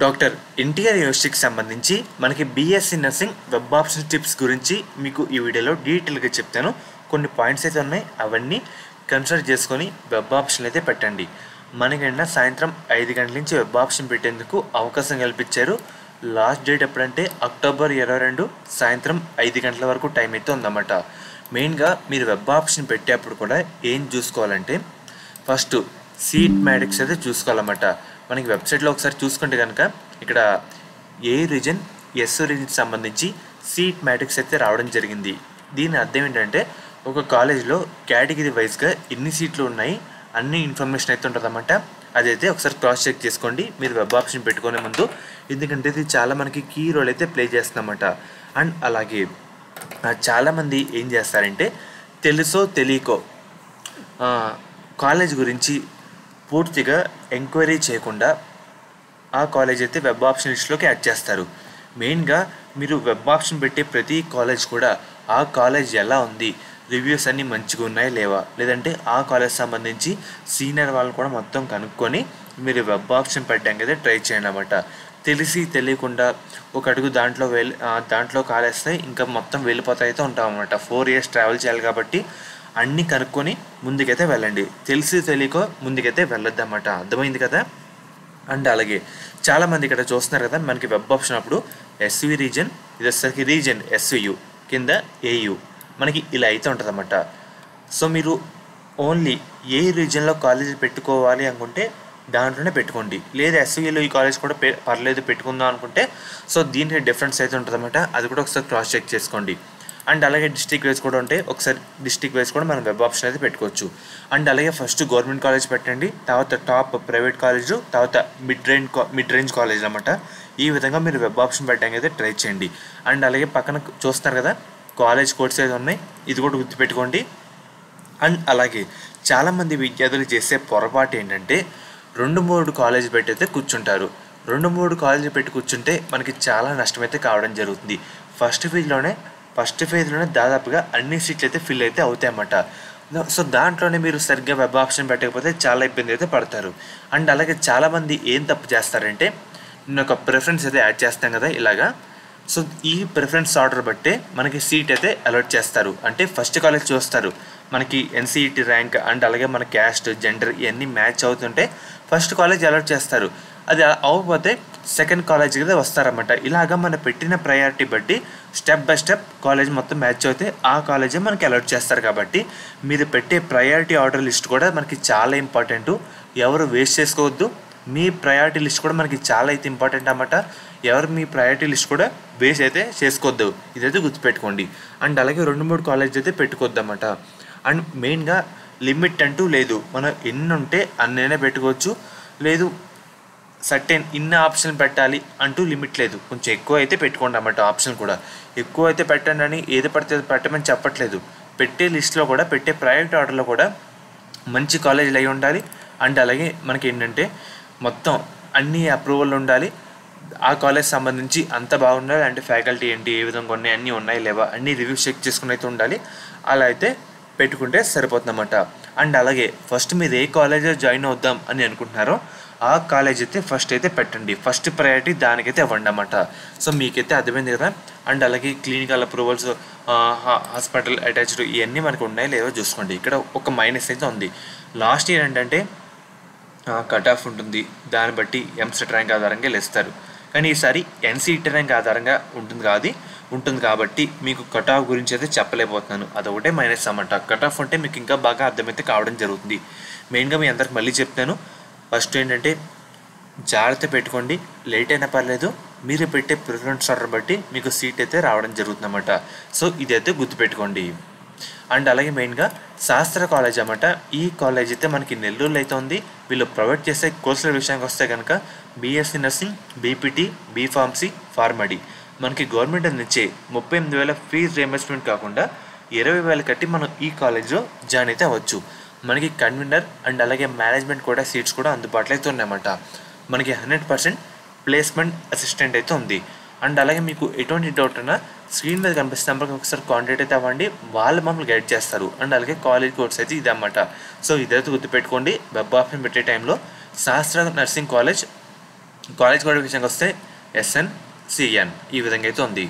Doctor NTR యూనివర్సిటీకి సంబంధించి మనకి BSc nursing web option tips గురించి మీకు ఈ వీడియోలో డీటెయిల్గా చెప్తాను. కొన్ని పాయింట్స్ అయితే ఉన్నాయి, అవన్నీ కన్సిడర్ చేసుకొని వెబ్ ఆప్షన్ అయితే పెట్టండి. మనకైనా సాయంత్రం 5 గంటల నుంచి వెబ్ ఆప్షన్ పెట్టేందుకు అవకాశం కల్పించారు. లాస్ట్ డేట్ ఎప్పుడంటే అక్టోబర్ 22 సాయంత్రం 5 గంటల వరకు టైం అయితే ఉందన్నమాట. మెయిన్గా మీరు వెబ్ ఆప్షన్ పెట్టేప్పుడు కూడా ఏం చూసుకోవాలంటే ఫస్ట్ సీట్ మ్యాట్రిక్స్ అయితే చూసుకోవాలన్నమాట. మనకి వెబ్సైట్లో ఒకసారి చూసుకుంటే కనుక ఇక్కడ ఏ రీజన్ ఎస్ రీజన్కి సంబంధించి సీట్ మ్యాట్రిక్స్ అయితే రావడం జరిగింది. దీని అర్థం ఏంటంటే ఒక కాలేజ్లో కేటగిరీ వైజ్గా ఎన్ని సీట్లు ఉన్నాయి అన్ని ఇన్ఫర్మేషన్ అయితే ఉంటుందన్నమాట. అదైతే ఒకసారి క్రాస్ చెక్ చేసుకోండి మీరు వెబ్ ఆప్షన్ పెట్టుకునే ముందు, ఎందుకంటే ఇది చాలా మనకి కీ రోల్ అయితే ప్లే చేస్తుందన్నమాట. అండ్ అలాగే చాలామంది ఏం చేస్తారంటే తెలుసో తెలియకో కాలేజ్ గురించి పూర్తిగా ఎంక్వైరీ చేయకుండా ఆ కాలేజ్ అయితే వెబ్ ఆప్షన్ లిస్ట్లోకి యాడ్ చేస్తారు. మెయిన్గా మీరు వెబ్ ఆప్షన్ పెట్టే ప్రతి కాలేజ్ కూడా ఆ కాలేజ్ ఎలా ఉంది, రివ్యూస్ అన్నీ మంచిగా ఉన్నాయా లేవా, లేదంటే ఆ కాలేజ్ సంబంధించి సీనియర్ వాళ్ళు కూడా మొత్తం కనుక్కొని మీరు వెబ్ ఆప్షన్ పెట్టడానికి అయితే ట్రై చేయండి అన్నమాట. తెలిసి తెలియకుండా ఒక అడుగు దాంట్లో కాలేస్తే ఇంకా మొత్తం వెళ్ళిపోతా అయితే ఉంటాం అన్నమాట. 4 years ట్రావెల్ చేయాలి కాబట్టి అన్నీ కనుక్కొని ముందుకైతే వెళ్ళండి. తెలిసి తెలియక ముందుకైతే వెళ్ళొద్దు అన్నమాట. అర్థమైంది కదా. అండ్ అలాగే చాలామంది ఇక్కడ చూస్తున్నారు కదా, మనకి వెబ్ ఆప్షన్ అప్పుడు ఎస్వి రీజన్, ఇది వచ్చేసరికి రీజన్ ఎస్వియు కింద ఏయు మనకి ఇలా అయితే ఉంటుంది అన్నమాట. సో మీరు ఓన్లీ ఏ రీజన్లో కాలేజీ పెట్టుకోవాలి అనుకుంటే దాంట్లోనే పెట్టుకోండి, లేదా ఎస్విలో ఈ కాలేజ్ కూడా పర్లేదు పెట్టుకుందాం అనుకుంటే సో దీనికి డిఫరెన్స్ అయితే ఉంటుంది అన్నమాట. అది కూడా ఒకసారి క్రాస్ చెక్ చేసుకోండి. అండ్ అలాగే డిస్ట్రిక్ట్ వైజ్ కూడా ఉంటాయి, ఒకసారి డిస్ట్రిక్ట్ వైజ్ కూడా మనం వెబ్ ఆప్షన్ అయితే పెట్టుకోవచ్చు. అండ్ అలాగే ఫస్ట్ గవర్నమెంట్ కాలేజ్ పెట్టండి, తర్వాత టాప్ ప్రైవేట్ కాలేజు, తర్వాత మిడ్ రేంజ్ కాలేజ్ అన్నమాట. ఈ విధంగా మీరు వెబ్ ఆప్షన్ పెట్టడానికి అయితే ట్రై చేయండి. అండ్ అలాగే పక్కన చూస్తున్నారు కదా కాలేజ్ కోడ్స్ అయితే ఉన్నాయి, ఇది కూడా గుర్తుపెట్టుకోండి. అండ్ అలాగే చాలామంది విద్యార్థులు చేసే పొరపాటు ఏంటంటే 2-3 కాలేజ్ పెట్టి అయితే కూర్చుంటారు. 2-3 కాలేజీ పెట్టి కూర్చుంటే మనకి చాలా నష్టమైతే కావడం జరుగుతుంది. ఫస్ట్ ఫేజ్లోనే దాదాపుగా అన్ని సీట్లు అయితే ఫిల్ అయితే అవుతాయి అన్నమాట. సో దాంట్లోనే మీరు సరిగ్గా వెబ్ ఆప్షన్ పెట్టకపోతే చాలా ఇబ్బంది అయితే పడతారు. అండ్ అలాగే చాలామంది ఏం తప్పు చేస్తారంటే నేను ఒక ప్రిఫరెన్స్ అయితే యాడ్ చేస్తాం కదా ఇలాగా, సో ఈ ప్రిఫరెన్స్ ఆర్డర్ బట్టే మనకి సీట్ అయితే అలాట్ చేస్తారు. అంటే ఫస్ట్ కాలేజ్ చూస్తారు, మనకి ఎన్సీఈటీ ర్యాంక్ అండ్ అలాగే మన క్యాస్ట్ జెండర్ ఇవన్నీ మ్యాచ్ అవుతుంటే ఫస్ట్ కాలేజ్ అలాట్ చేస్తారు. అది అవ్వకపోతే సెకండ్ కాలేజ్ కదా వస్తారన్నమాట. ఇలాగా మనం పెట్టిన ప్రయారిటీ బట్టి స్టెప్ బై స్టెప్ కాలేజ్ మొత్తం మ్యాచ్ అవుతే ఆ కాలేజే మనకి అలాట్ చేస్తారు. కాబట్టి మీరు పెట్టే ప్రయారిటీ ఆర్డర్ లిస్ట్ కూడా మనకి చాలా ఇంపార్టెంట్, ఎవరు వేస్ట్ చేసుకోవద్దు. మీ ప్రయారిటీ లిస్ట్ కూడా మనకి చాలా అయితే ఇంపార్టెంట్ అన్నమాట. ఎవరు మీ ప్రయారిటీ లిస్ట్ కూడా వేస్ట్ అయితే చేసుకోవద్దు, ఇదైతే గుర్తుపెట్టుకోండి. అండ్ అలాగే 2-3 కాలేజ్ అయితే పెట్టుకోవద్దు అన్నమాట. అండ్ మెయిన్గా లిమిట్ అంటూ లేదు, మనం ఎన్ని ఉంటే అన్నైనా పెట్టుకోవచ్చు, లేదు సర్టెన్ ఇన్ని ఆప్షన్ పెట్టాలి అంటూ లిమిట్ లేదు. కొంచెం ఎక్కువ అయితే పెట్టుకోండి అన్నమాట. ఆప్షన్ కూడా ఎక్కువ అయితే పెట్టండి అని ఏది పడితే పెట్టమని చెప్పట్లేదు. పెట్టే లిస్ట్లో కూడా పెట్టే ప్రయారిటీ ఆర్డర్లో కూడా మంచి కాలేజీలు అయి ఉండాలి. అండ్ అలాగే మనకి ఏంటంటే మొత్తం అన్ని అప్రూవల్ ఉండాలి, ఆ కాలేజ్ సంబంధించి అంత బాగుండాలి. అంటే ఫ్యాకల్టీ ఏంటి, ఏ విధంగా ఉన్నాయి, అన్నీ ఉన్నాయి లేవా అన్నీ రివ్యూస్ చెక్ చేసుకుని అయితే ఉండాలి. అలా అయితే పెట్టుకుంటే సరిపోతుందన్నమాట. అండ్ అలాగే ఫస్ట్ మీరు ఏ కాలేజ్లో జాయిన్ అవుద్దాం అని అనుకుంటున్నారో ఆ కాలేజ్ అయితే ఫస్ట్ అయితే పెట్టండి, ఫస్ట్ ప్రయారిటీ దానికైతే ఇవ్వండి అన్నమాట. సో మీకైతే అర్థమైంది కదా. అండ్ అలాగే క్లినికల్ అప్రూవల్స్, హాస్పిటల్ అటాచ్డ్ ఇవన్నీ మనకు ఉన్నాయి లేవో చూసుకోండి. ఇక్కడ ఒక మైనస్ అయితే ఉంది. లాస్ట్ ఇయర్ ఏంటంటే కట్ ఆఫ్ ఉంటుంది, దాన్ని బట్టి ఎంసెట్ ర్యాంక్ ఆధారంగా వెళ్ళిస్తారు. కానీ ఈసారి ఎన్సీఈటీ ర్యాంక్ ఆధారంగా ఉంటుంది కాబట్టి మీకు కట్ ఆఫ్ గురించి అయితే చెప్పలేకపోతున్నాను. అదొకటే మైనస్ అన్నమాట. కట్ ఆఫ్ ఉంటే మీకు ఇంకా బాగా అర్థమైతే కావడం జరుగుతుంది. మెయిన్గా మీ అందరికి మళ్ళీ చెప్తాను, ఫస్ట్ ఏంటంటే జాగ్రత్త పెట్టుకోండి, లేట్ అయినా పర్లేదు, మీరు పెట్టే ప్రిఫరెన్స్ ఆర్డర్ బట్టి మీకు సీట్ అయితే రావడం జరుగుతుందన్నమాట. సో ఇదైతే గుర్తుపెట్టుకోండి. అండ్ అలాగే మెయిన్గా శాస్త్ర కాలేజ్ అన్నమాట. ఈ కాలేజ్ అయితే మనకి నెల్లూరులో అయితే ఉంది. వీళ్ళు ప్రొవైడ్ చేసే కోర్సుల విషయానికి వస్తే కనుక BSc nursing, BPT, B Pharmacy, PharmD మనకి గవర్నమెంట్ అందించే 38,000 ఫీజు రియంబర్స్మెంట్ కాకుండా 20,000 కట్టి మనం ఈ కాలేజ్లో జాయిన్ అయితే అవ్వచ్చు. మనకి కన్వీనర్ అండ్ అలాగే మేనేజ్మెంట్ కూడా సీట్స్ కూడా అందుబాటులో అయితే ఉన్నాయన్నమాట. మనకి 100% ప్లేస్మెంట్ అసిస్టెంట్ అయితే ఉంది. అండ్ అలాగే మీకు ఎటువంటి డౌట్ ఉన్నా స్క్రీన్ మీద కనిపిస్తున్న నెంబర్కి ఒకసారి కాంటాక్ట్ అయితే అవ్వండి, వాళ్ళు మమ్మల్ని గైడ్ చేస్తారు. అండ్ అలాగే కాలేజ్ కోర్స్ అయితే ఇదన్నమాట. సో ఇదైతే గుర్తుపెట్టుకోండి. వెబ్ ఆప్షన్ పెట్టే టైంలో శాస్త్ర నర్సింగ్ కాలేజ్ కాలేజ్ కోడ్ విషయానికి వస్తే SN CN ఈ విధంగా అయితే ఉంది.